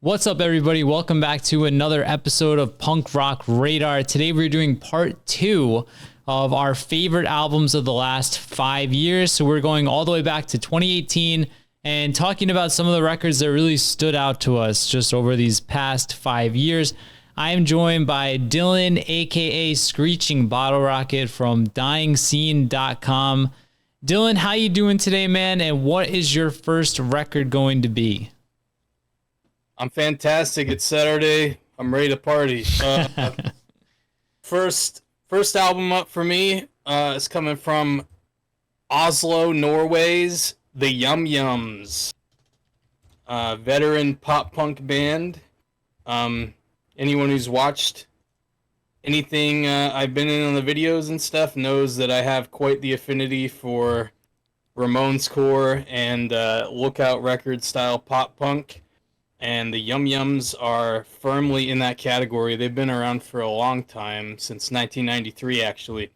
What's up, everybody? Welcome back to another episode of Punk Rock Radar. Today we're doing part 2 of our favorite albums of the last 5 years. So we're going all the way back to 2018 and talking about some of the records that really stood out to us just over these past 5 years. I am joined by Dylan, aka Screeching Bottle Rocket from DyingScene.com. Dylan, how you doing today, man? And what is your first record going to be? I'm fantastic. It's Saturday. I'm ready to party. First album up for me is coming from Oslo, Norway's The Yum Yums, veteran pop punk band. Anyone who's watched anything I've been in on the videos and stuff knows that I have quite the affinity for Ramones core and Lookout Records style pop punk. And the Yum Yums are firmly in that category. They've been around for a long time, since 1993, actually.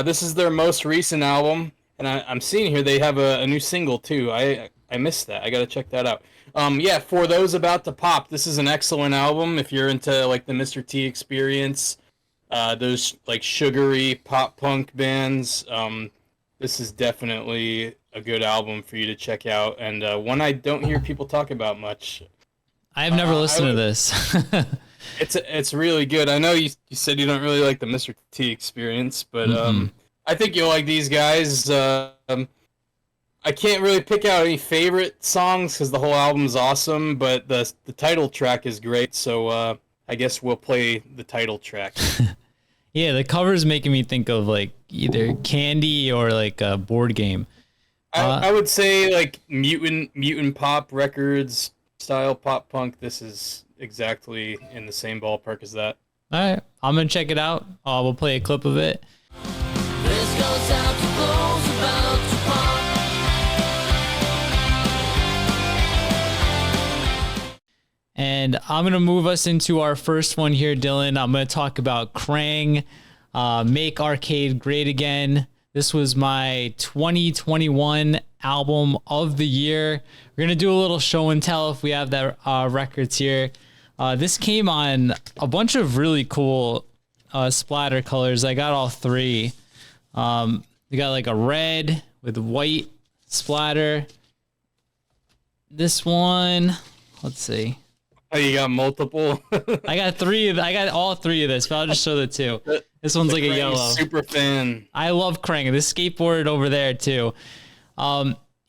This is their most recent album, and I'm seeing here they have a new single, too. I missed that. I gotta check that out. Yeah, for those about to pop, this is an excellent album. If you're into, like, the Mr. T Experience, those, like, sugary pop punk bands, this is definitely a good album for you to check out, and one I don't hear people talk about much. I've never listened to this. It's really good. I know you said you don't really like the Mr. T Experience, but I think you'll like these guys. I can't really pick out any favorite songs because the whole album's awesome, but the title track is great, so I guess we'll play the title track. Yeah, the cover's making me think of like either candy or like a board game. I would say like Mutant Pop Records style pop punk. This is exactly in the same ballpark as that. All right, I'm gonna check it out. We'll play a clip of it. This goes out to those about to pop. And I'm gonna move us into our first one here, Dylan. I'm gonna talk about Krang, Make Arcade Great Again. This was my 2021 album of the year. We're going to do a little show and tell if we have that records here. This came on a bunch of really cool splatter colors. I got all three. We got like a red with white splatter. This one, let's see. Oh, you got multiple? I got all three of this, but I'll just show the two. This one's like a yellow. Super fan. I love Krang. This skateboard over there too.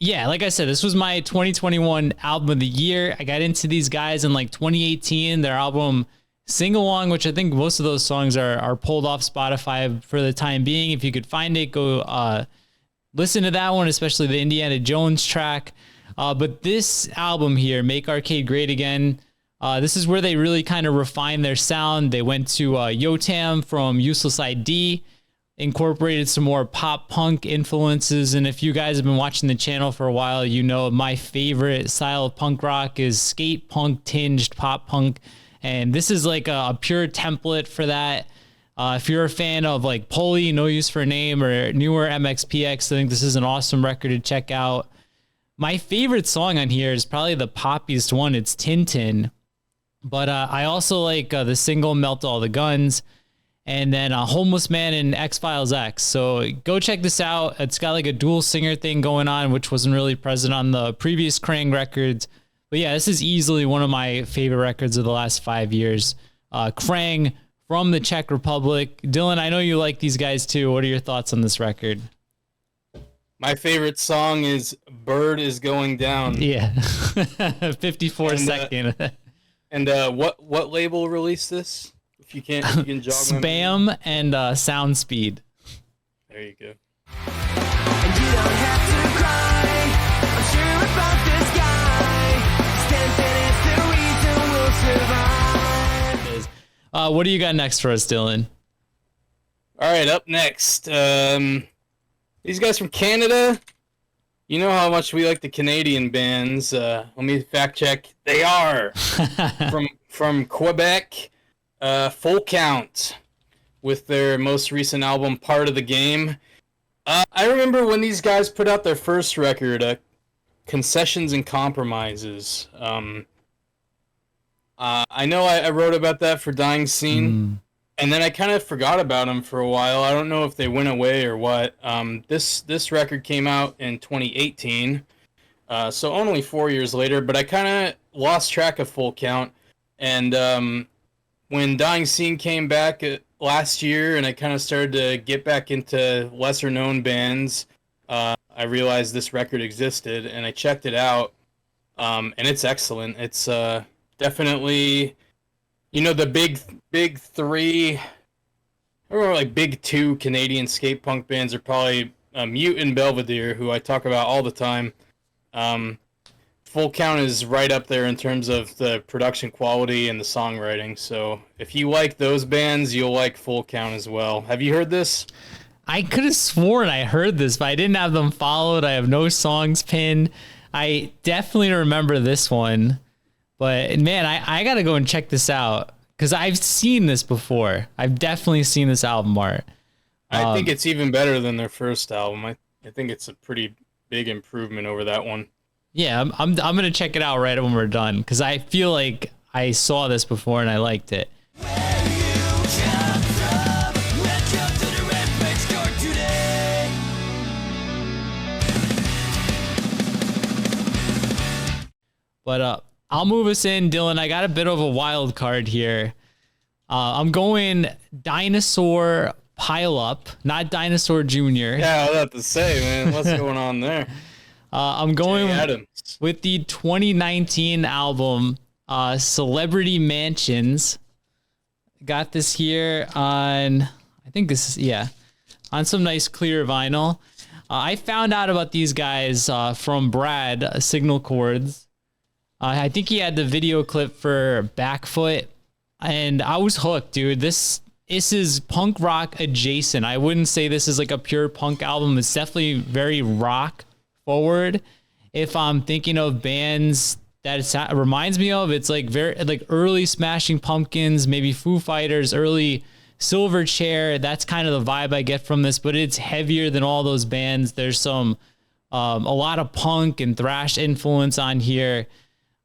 Yeah, like I said, this was my 2021 album of the year. I got into these guys in like 2018. Their album Sing Along, which I think most of those songs are pulled off Spotify for the time being. If you could find it, go listen to that one, especially the Indiana Jones track. But this album here, Make Arcade Great Again, this is where they really kind of refined their sound. They went to Yotam from Useless ID, incorporated some more pop punk influences. And if you guys have been watching the channel for a while, you know my favorite style of punk rock is skate punk tinged pop punk. And this is like a pure template for that. If you're a fan of like Pulley, No Use for a Name, or newer MXPX, I think this is an awesome record to check out. My favorite song on here is probably the poppiest one. It's Tintin. But I also like the single Melt All the Guns, and then Homeless Man and X-Files X. So go check this out. It's got like a dual singer thing going on, which wasn't really present on the previous Krang records. But yeah, this is easily one of my favorite records of the last 5 years. Krang from the Czech Republic. Dylan, I know you like these guys too. What are your thoughts on this record? My favorite song is Bird is Going Down. Yeah. 54-second. And what label released this? If you can jog Spam and Soundspeed. There you go. And you don't have to cry. I'm sure about this guy. Stand there, it's the reason we'll survive. What do you got next for us, Dylan? All right, up next. These guys from Canada. You know how much we like the Canadian bands. Let me fact check. They are from Quebec. Full Count with their most recent album, Part of the Game. I remember when these guys put out their first record, Concessions and Compromises. I know I wrote about that for Dying Scene, and then I kind of forgot about them for a while. I don't know if they went away or what. This record came out in 2018, so only 4 years later. But I kind of lost track of Full Count, and when Dying Scene came back last year, and I kind of started to get back into lesser known bands, I realized this record existed, and I checked it out, and it's excellent. It's definitely, the big three, or like big two Canadian skate punk bands are probably Mute and Belvedere, who I talk about all the time. Full Count is right up there in terms of the production quality and the songwriting. So if you like those bands, you'll like Full Count as well. Have you heard this? I could have sworn I heard this, but I didn't have them followed. I have no songs pinned. I definitely remember this one. But man, I got to go and check this out because I've seen this before. I've definitely seen this album art. I think it's even better than their first album. I think it's a pretty big improvement over that one. Yeah, I'm gonna check it out right when we're done because I feel like I saw this before and I liked it. But I'll move us in, Dylan. I got a bit of a wild card here. I'm going Dinosaur Pile Up, not Dinosaur Jr. Yeah, I was about to say, man, what's going on there? I'm going Adams. with the 2019 album, Celebrity Mansions. Got this here on, I think this is, yeah, on some nice clear vinyl. I found out about these guys from Brad, Signal Chords. I think he had the video clip for Backfoot, and I was hooked, dude. This is punk rock adjacent. I wouldn't say this is like a pure punk album. It's definitely very rock forward. If I'm thinking of bands that it reminds me of, it's like very like early Smashing Pumpkins, maybe Foo Fighters, early Silverchair. That's kind of the vibe I get from this, but it's heavier than all those bands. There's some a lot of punk and thrash influence on here.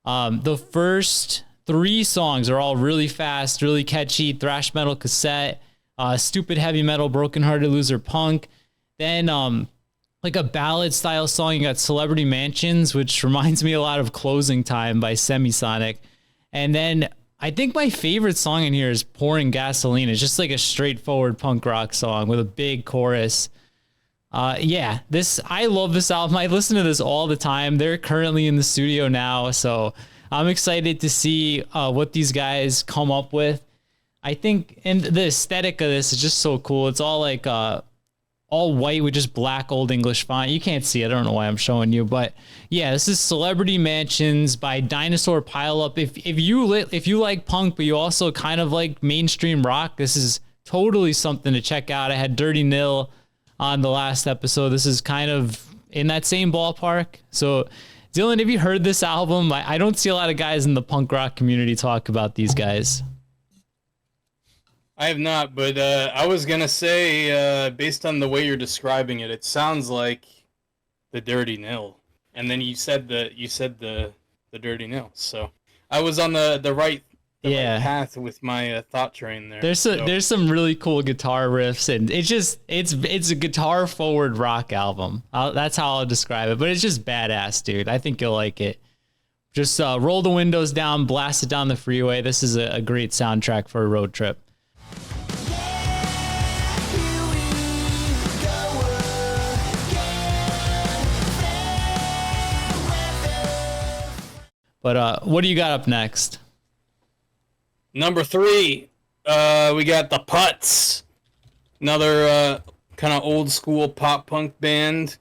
The first 3 songs are all really fast, really catchy. Thrash metal cassette, stupid heavy metal, broken hearted loser punk. Then like a ballad style song, you got Celebrity Mansions, which reminds me a lot of Closing Time by Semisonic. And then I think my favorite song in here is Pouring Gasoline. It's just like a straightforward punk rock song with a big chorus. Yeah, I love this album. I listen to this all the time. They're currently in the studio now, so I'm excited to see what these guys come up with. I think, and the aesthetic of this is just so cool. It's all like all white with just black Old English font. You can't see it. I don't know why I'm showing you, but yeah, this is Celebrity Mansions by Dinosaur Pile Up. If you like punk, but you also kind of like mainstream rock, this is totally something to check out. I had Dirty Nil on the last episode. This is kind of in that same ballpark. So Dylan, have you heard this album? I don't see a lot of guys in the punk rock community talk about these guys. I have not, but I was gonna say, based on the way you're describing it, it sounds like the Dirty Nil. And then you said the Dirty Nil. So I was on the right right path with my thought train there. There's some really cool guitar riffs, and it's a guitar forward rock album. That's how I'll describe it. But it's just badass, dude. I think you'll like it. Just roll the windows down, blast it down the freeway. This is a great soundtrack for a road trip. But what do you got up next? Number 3, we got the Putz, another kind of old school pop punk band.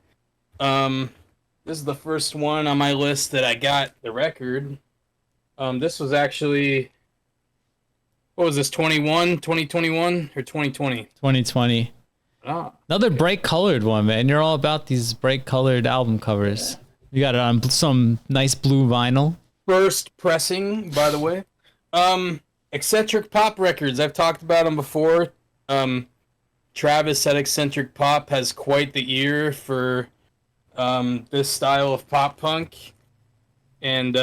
This is the first one on my list that I got the record. This was actually, what was this, 2021 or 2020? 2020. Ah, Another bright colored one, man. You're all about these bright colored album covers. You got it on some nice blue vinyl. First pressing, by the way. Eccentric Pop Records. I've talked about them before. Travis at Eccentric Pop has quite the ear for this style of pop punk, and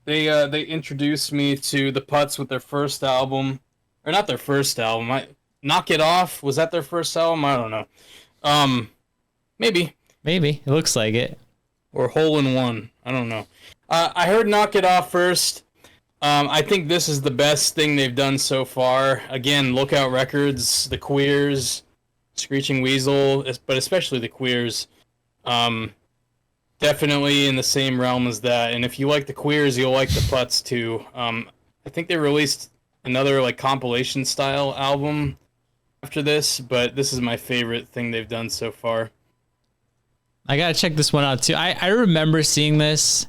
They introduced me to the Putz with their first album, or not their first album. Knock It Off, was that their first album? I don't know. Maybe. Maybe. It looks like it. Or Hole in One. I don't know. I heard Knock It Off first. I think this is the best thing they've done so far. Again, Lookout Records, the Queers, Screeching Weasel, but especially the Queers. Definitely in the same realm as that. And if you like the Queers, you'll like the Putz too. I think they released another like compilation style album after this, but this is my favorite thing they've done so far. I gotta check this one out too. I remember seeing this.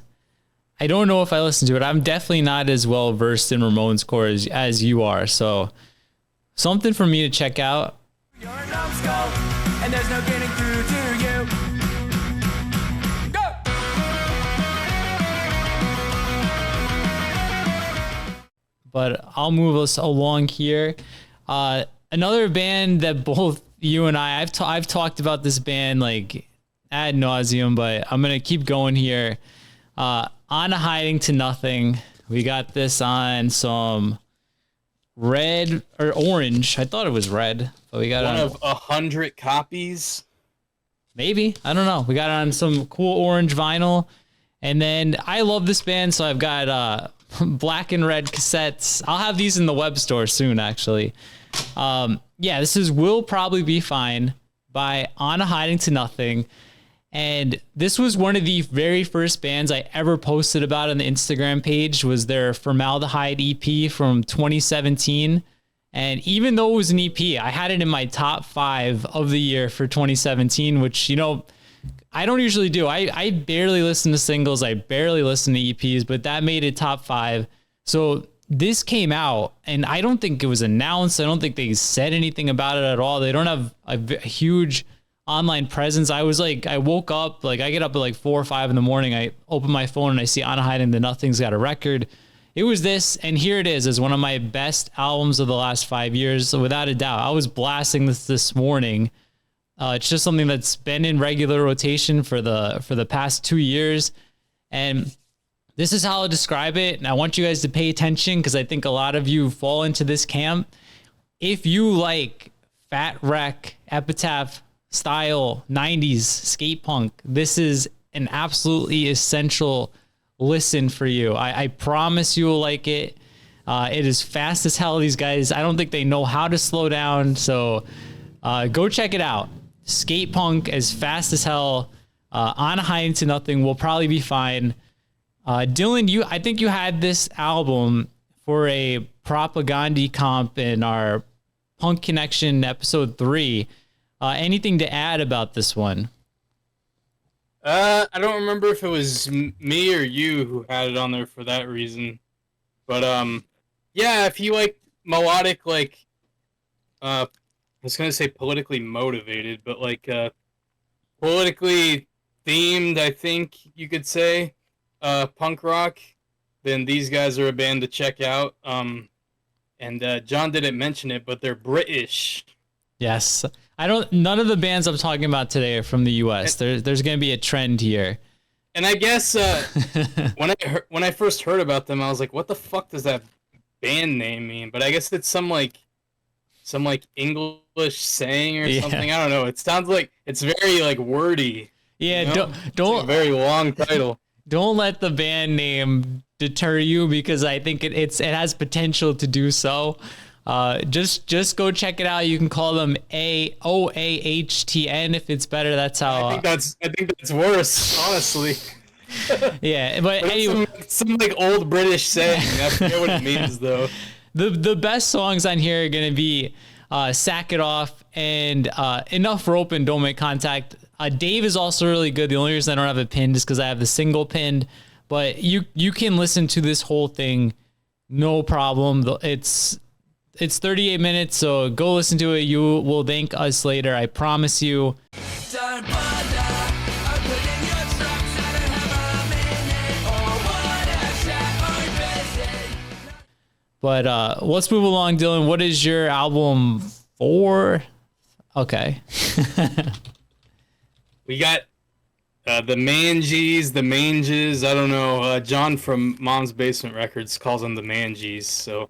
I don't know if I listened to it. I'm definitely not as well versed in Ramones core as you are. So something for me to check out. You're a numbskull, and there's no getting through to you. Go! But I'll move us along here. Another band that both you and I've talked about this band like ad nauseum, but I'm gonna keep going here. On a Hiding to Nothing. We got this on some red or orange. I thought it was red, but we got One it on of 100 copies. maybe. I don't know. We got it on some cool orange vinyl. And then I love this band, so I've got black and red cassettes. I'll have these in the web store soon, actually. Yeah, this is Will Probably Be Fine by On a Hiding to Nothing. And this was one of the very first bands I ever posted about on the Instagram page, was their Formaldehyde EP from 2017. And even though it was an EP, I had it in my top 5 of the year for 2017, which, you know, I don't usually do. I barely listen to singles. I barely listen to EPs, but that made it top 5. So this came out, and I don't think it was announced. I don't think they said anything about it at all. They don't have a huge online presence. I woke up, like I get up at like 4 or 5 in the morning. I open my phone and I see On a Hiding to Nothing's got a record. It was this, and here it is as one of my best albums of the last 5 years, so without a doubt. I was blasting this morning. It's just something that's been in regular rotation for the past 2 years, and this is how I'll describe it. And I want you guys to pay attention because I think a lot of you fall into this camp. If you like Fat Wreck, Epitaph style 90s skate punk, this is an absolutely essential listen for you. I promise you will like it. It is fast as hell. These guys, I don't think they know how to slow down. So go check it out. Skate punk as fast as hell. On a Hiding to Nothing will probably be fine. Dylan, I think you had this album for a Propaganda comp in our Punk Connection episode 3. Anything to add about this one? I don't remember if it was me or you who had it on there for that reason, but yeah, if you like melodic, like I was gonna say politically motivated, but like politically themed, I think you could say, punk rock, then these guys are a band to check out. And John didn't mention it, but they're British. Yes. None of the bands I'm talking about today are from the US. There's going to be a trend here. And I guess when I first heard about them, I was like, what the fuck does that band name mean? But I guess it's some English saying or something. I don't know. It sounds like it's very like wordy. Yeah, you know? don't It's a very long title. Don't let the band name deter you, because I think it has potential to do so. Just go check it out. You can call them OAHTN if it's better. That's how. I think that's worse, honestly. Yeah, but anyway, some like old British saying. I forget what it means though. The best songs on here are gonna be Sack It Off and Enough Rope and Don't Make Contact. Dave is also really good. The only reason I don't have it pinned is because I have the single pinned. But you can listen to this whole thing, no problem. It's 38 minutes, so go listen to it. You will thank us later, I promise you. Don't bother opening your trunks. I don't have a minute or one chat or visit. But let's move along, Dylan. What is your album 4? Okay. We got The Mangies, the Manges, I don't know. John from Mom's Basement Records calls them the Mangies, so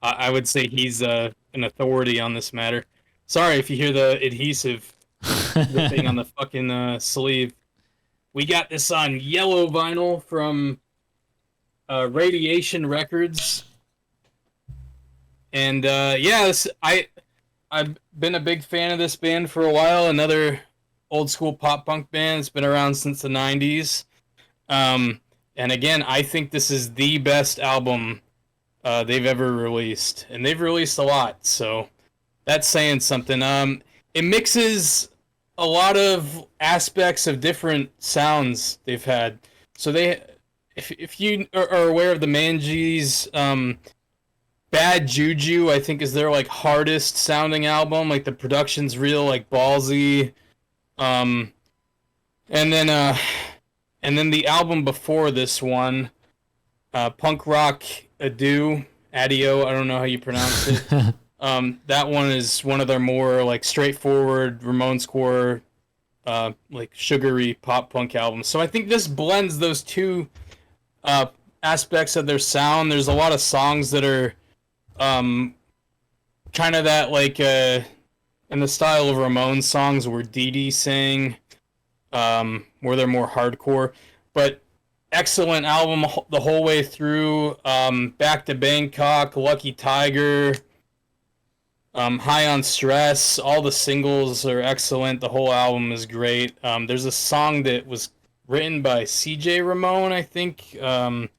I would say he's an authority on this matter. Sorry if you hear the adhesive ripping on the fucking sleeve. We got this on yellow vinyl from Radiation Records, and I've been a big fan of this band for a while. Another old school pop punk band. It's been around since the 90s. And again, I think this is the best album they've ever released. And they've released a lot, so that's saying something. It mixes a lot of aspects of different sounds they've had. So if you are aware of the Mangies, Bad Juju, I think, is their like hardest sounding album. Like the production's real like ballsy. And then the album before this one, Punk Rock Adio, I don't know how you pronounce it. That one is one of their more like straightforward Ramones core, like sugary pop punk albums. So I think this blends those two aspects of their sound. There's a lot of songs that are kind of that like in the style of Ramones songs where Dee Dee sang, where they're more hardcore, but excellent album the whole way through. Back to Bangkok, Lucky Tiger, High on Stress, all the singles are excellent. The whole album is great. There's a song that was written by CJ Ramone, I think. I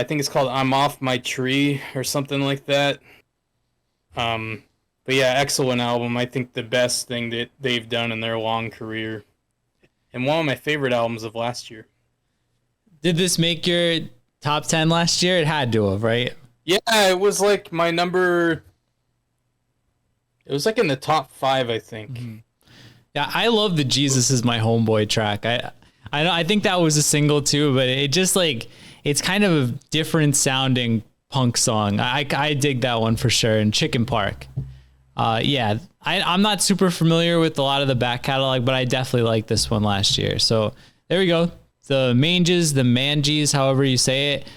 think it's called "I'm Off My Tree" or something like that. But yeah, excellent album. I think the best thing that they've done in their long career, and one of my favorite albums of last year. Did this make your top 10 last year? It had to have, right? Yeah, it was like my number. It was like in the top 5, I think. Mm-hmm. Yeah, I love the "Jesus Is My Homeboy" track. I think that was a single too, but it just like it's kind of a different sounding punk song. I dig that one for sure. And Chicken Park. Yeah, I'm not super familiar with a lot of the back catalog, but I definitely liked this one last year. So there we go. The Mangies, however you say it.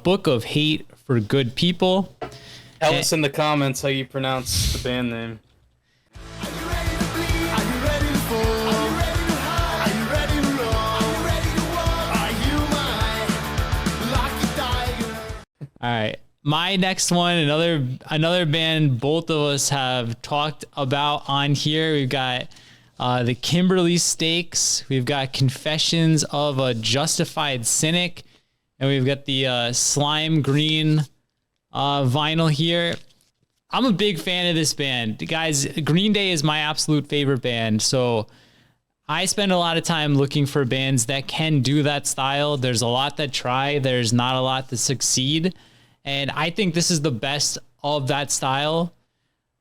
Book of Hate for Good People. Tell us in the comments how you pronounce the band name. Are you ready to bleed? Are you ready to fall? Are you ready to hide? Are you ready to roll? Are you ready to walk? Are you my lucky tiger? All right. My next one, another band both of us have talked about on here. We've got the Kimberly Stakes. We've got Confessions of a Justified Cynic. And we've got the Slime Green vinyl here. I'm a big fan of this band. Guys, Green Day is my absolute favorite band. So I spend a lot of time looking for bands that can do that style. There's a lot that try. There's not a lot that succeed. And I think this is the best of that style.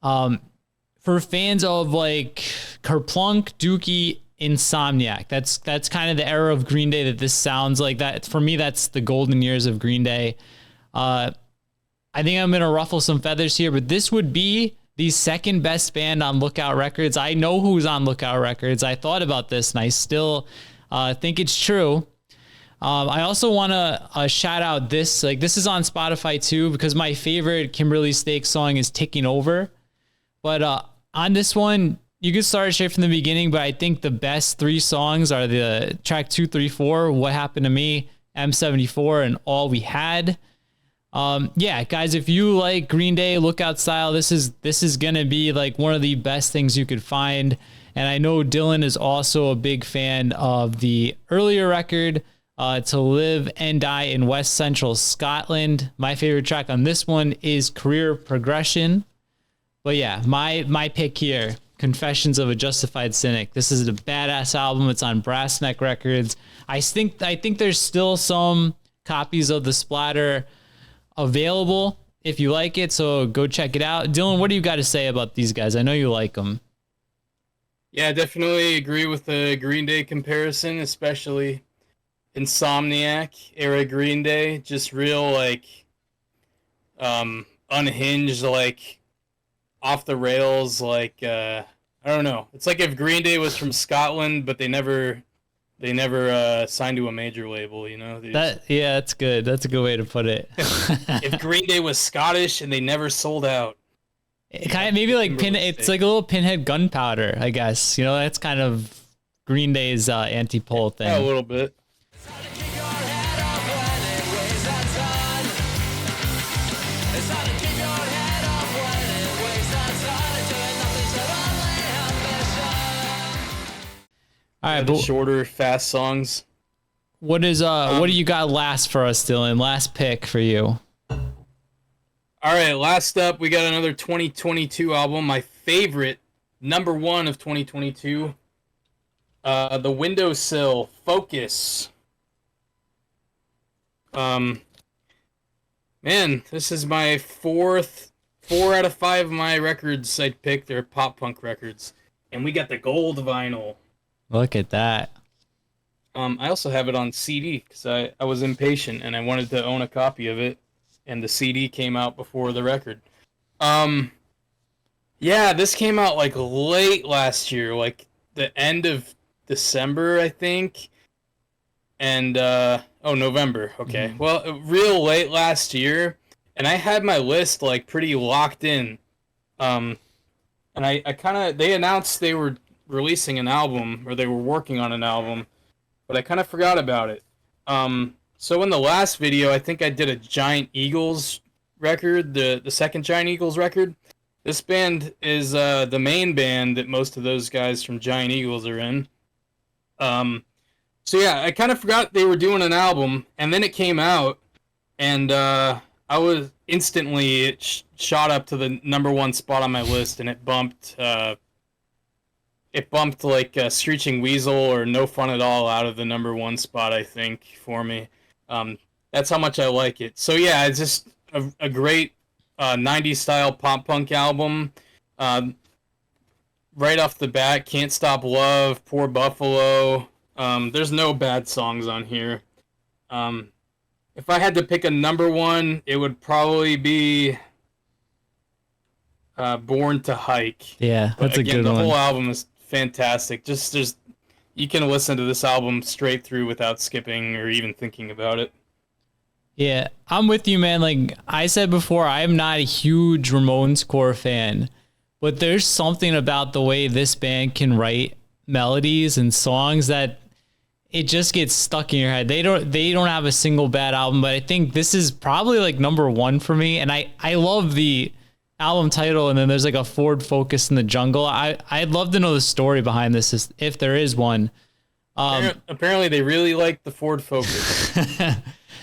For fans of like Kerplunk, Dookie, Insomniac, that's kind of the era of Green Day that this sounds like. That for me, that's the golden years of Green Day. I think I'm gonna ruffle some feathers here, but this would be the second best band on Lookout Records. I know who's on Lookout Records. I thought about this, and I still think it's true. I also want to shout out this. Like, this is on Spotify too, because my favorite Kimberly Stakes song is Ticking Over. But on this one, you can start straight from the beginning, but I think the best 3 songs are the track 2, 3, 4, What Happened to Me, M74, and All We Had. Yeah, guys, if you like Green Day Lookout style, this is going to be like one of the best things you could find. And I know Dylan is also a big fan of the earlier record, To Live and Die in West Central Scotland. My favorite track on this one is Career Progression. But yeah, my pick here, Confessions of a Justified Cynic. This is a badass album. It's on Brassneck Records. I think there's still some copies of The Splatter available if you like it, so go check it out. Dylan, what do you got to say about these guys? I know you like them. Yeah, I definitely agree with the Green Day comparison, especially Insomniac era Green Day. Just real like unhinged, like off the rails, like I I don't know. It's like if Green Day was from Scotland, but they never signed to a major label. You know. That's good. That's a good way to put it. If Green Day was Scottish and they never sold out. It kind of maybe like it's like a little Pinhead Gunpowder, I guess. You know, that's kind of Green Day's anti-pole thing. Yeah, a little bit. All right, The but shorter, fast songs. what do you got last for us, Dylan? Last pick for you. All right, last up, we got another 2022 album. My favorite, number one of 2022. The Windowsill, Focus. Man, this is my four out of 5 of my records I picked. They're pop punk records. And we got the gold vinyl. Look at that. I also have it on CD because I was impatient and I wanted to own a copy of it. And the CD came out before the record. Yeah, this came out like late last year, like the end of December, I think. And November. Okay. Well, real late last year, and I had my list like pretty locked in. And I kind of they announced they were releasing an album, or they were working on an album, but I kind of forgot about it. So in the last video, I think I did a Giant Eagles record, the second Giant Eagles record. This band is the main band that most of those guys from Giant Eagles are in. So yeah, I kind of forgot they were doing an album, and then it came out, and I was instantly it shot up to the number one spot on my list, and it bumped like Screeching Weasel or No Fun at All out of the number one spot, I think, for me. That's how much I like it. So yeah, it's just a great 90s style pop punk album. Right off the bat, Can't Stop Love, Poor Buffalo. There's no bad songs on here. If I had to pick a number one, it would probably be Born to Hike. Yeah, that's Again, a good the one. whole album is fantastic. You can listen to this album straight through without skipping or even thinking about it. Yeah, I'm with you, man. Like I said before, I'm not a huge Ramones core fan, but there's something about the way this band can write melodies and songs that it just gets stuck in your head. They don't have a single bad album, but I think this is probably like number one for me. And I love the album title, and then there's like a Ford Focus in the jungle. I'd love to know the story behind this, if there is one. Apparently they really like the Ford Focus.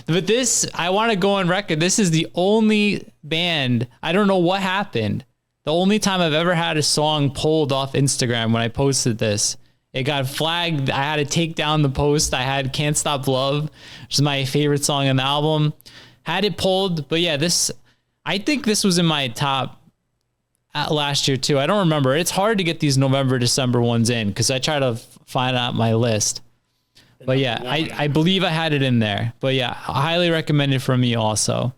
But this, I want to go on record. This is the only band, I don't know what happened. The only time I've ever had a song pulled off Instagram when I posted this. It got flagged. I had to take down the post. I had Can't Stop Love, which is my favorite song on the album. Had it pulled. But yeah, I think this was in my top last year too. I don't remember. It's hard to get these November, December ones in because I try to find out my list. But yeah, I believe I had it in there. But yeah, I highly recommend it from me also.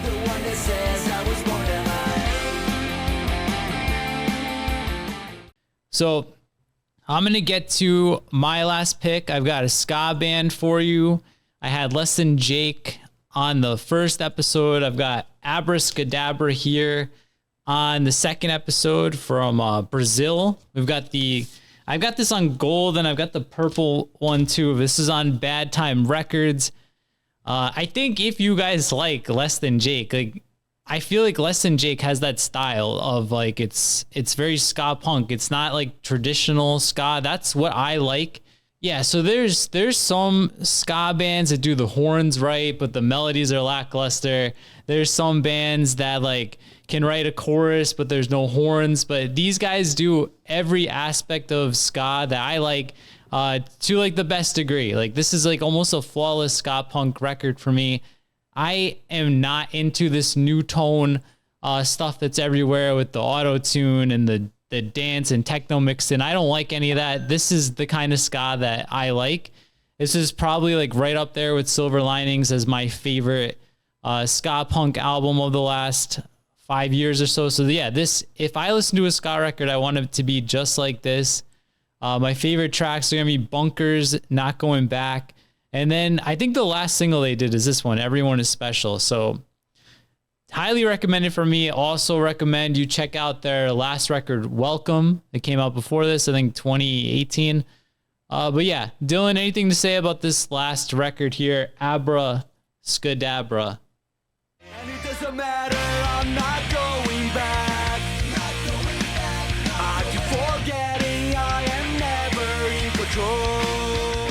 The one that says I was born to hide. So I'm going to get to my last pick. I've got a ska band for you. I had Less Than Jake on the first episode. I've got Abracadabra here on the second episode from Brazil. I've got this on gold, and I've got the purple one too. This is on Bad Time Records. I think if you guys like Less Than Jake, like I feel like Less Than Jake has that style of like it's very ska punk. It's not like traditional ska. That's what I like. Yeah, so there's some ska bands that do the horns right, but the melodies are lackluster. There's some bands that like can write a chorus, but there's no horns. But these guys do every aspect of ska that I like to like the best degree. Like this is like almost a flawless ska punk record for me. I am not into this new tone stuff that's everywhere with the auto tune and the dance and techno mixed in. I don't like any of that. This is the kind of ska that I like. This is probably like right up there with Silver Linings as my favorite ska punk album of the last 5 years or so. So yeah, this, if I listen to a ska record, I want it to be just like this. My favorite tracks are gonna be Bunkers, Not Going Back. And then I think the last single they did is this one, Everyone Is Special. So highly recommended for me. Also recommend you check out their last record, Welcome. It came out before this, I think 2018. But yeah, Dylan, anything to say about this last record here, Abra Skadabra? And it doesn't matter, I'm not going back. I keep forgetting I am never in control.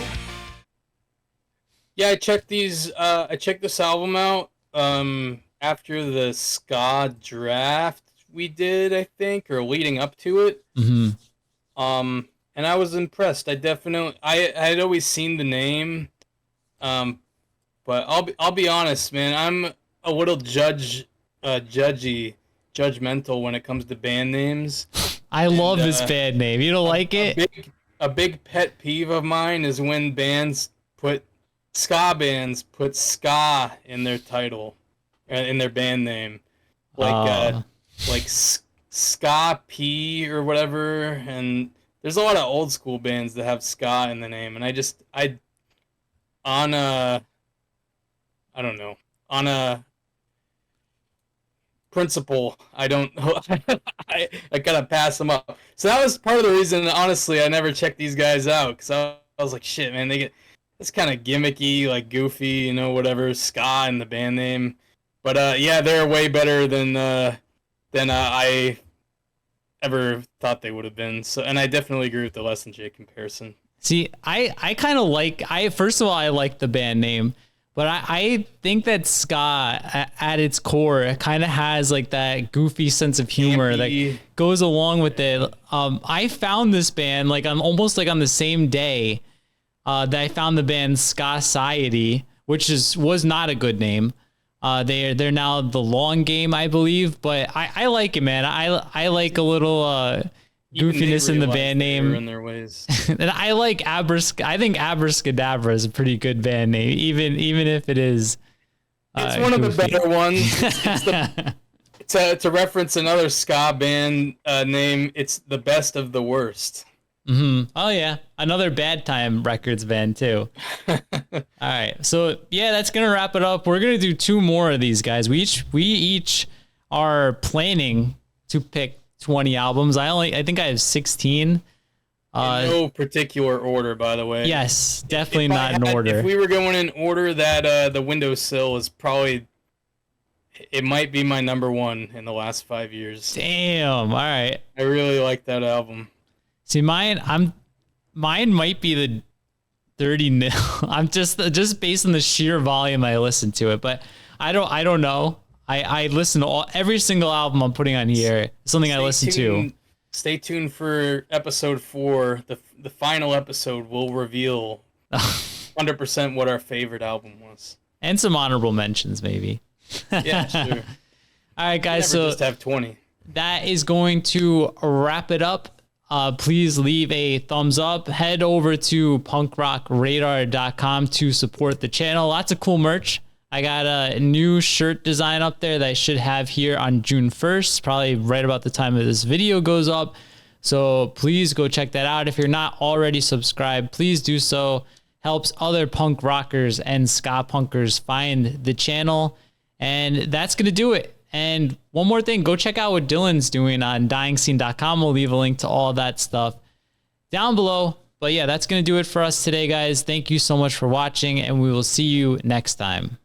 Yeah, I checked this album out after the ska draft we did, I think, or leading up to it. Mm-hmm. And I was impressed. I had always seen the name, but I'll be honest, man. I'm a little judgmental when it comes to band names. I love this band name. You don't like it? A big pet peeve of mine is when ska bands put ska in their title, in their band name, like Ska P or whatever. And there's a lot of old school bands that have ska in the name, and on a principle, I don't know. I gotta pass them up. So that was part of the reason, honestly, I never checked these guys out, because I was like, shit, man, it's kind of gimmicky, like goofy, whatever, ska in the band name. But yeah, they're way better than I ever thought they would have been. So, and I definitely agree with the Less Than Jake comparison. See, I kind of first of all, I like the band name, but I think that ska at its core kind of has like that goofy sense of humor that goes along with it. I found this band like I'm almost like on the same day that I found the band Ska Society, which was not a good name. They're now The Long Game, I believe, but I like it, man. I like a little goofiness in the band name. In their ways. And I like I think Abracadabra is a pretty good band name, even if it is. It's one of the better ones. To reference another ska band name, it's The Best of the Worst. Mm-hmm. Oh yeah, another Bad Time Records band too. All right, so yeah, that's gonna wrap it up. We're gonna do 2 more of these guys. We each are planning to pick 20 albums. I think I have 16. In no particular order, by the way. Yes, definitely not in order. If we were going in order, that the Windowsill is probably, it might be my number 1 in the last 5 years. Damn. All right. I really like that album. See, mine might be the 30 nil. I'm just based on the sheer volume I listen to it, but I don't know. I listen to every single album I'm putting on here. It's something I listen to. Stay tuned for episode 4. The final episode will reveal 100% what our favorite album was, and some honorable mentions, maybe. Yeah, sure. All right, guys. So just have 20. That is going to wrap it up. Please leave a thumbs up. Head over to punkrockradio.com to support the channel. Lots of cool merch. I got a new shirt design up there that I should have here on June 1st, probably right about the time that this video goes up. So please go check that out. If you're not already subscribed, please do so. Helps other punk rockers and ska punkers find the channel. And that's going to do it. And one more thing, go check out what Dylan's doing on dyingscene.com. We'll leave a link to all that stuff down below. But yeah, that's going to do it for us today, guys. Thank you so much for watching, and we will see you next time.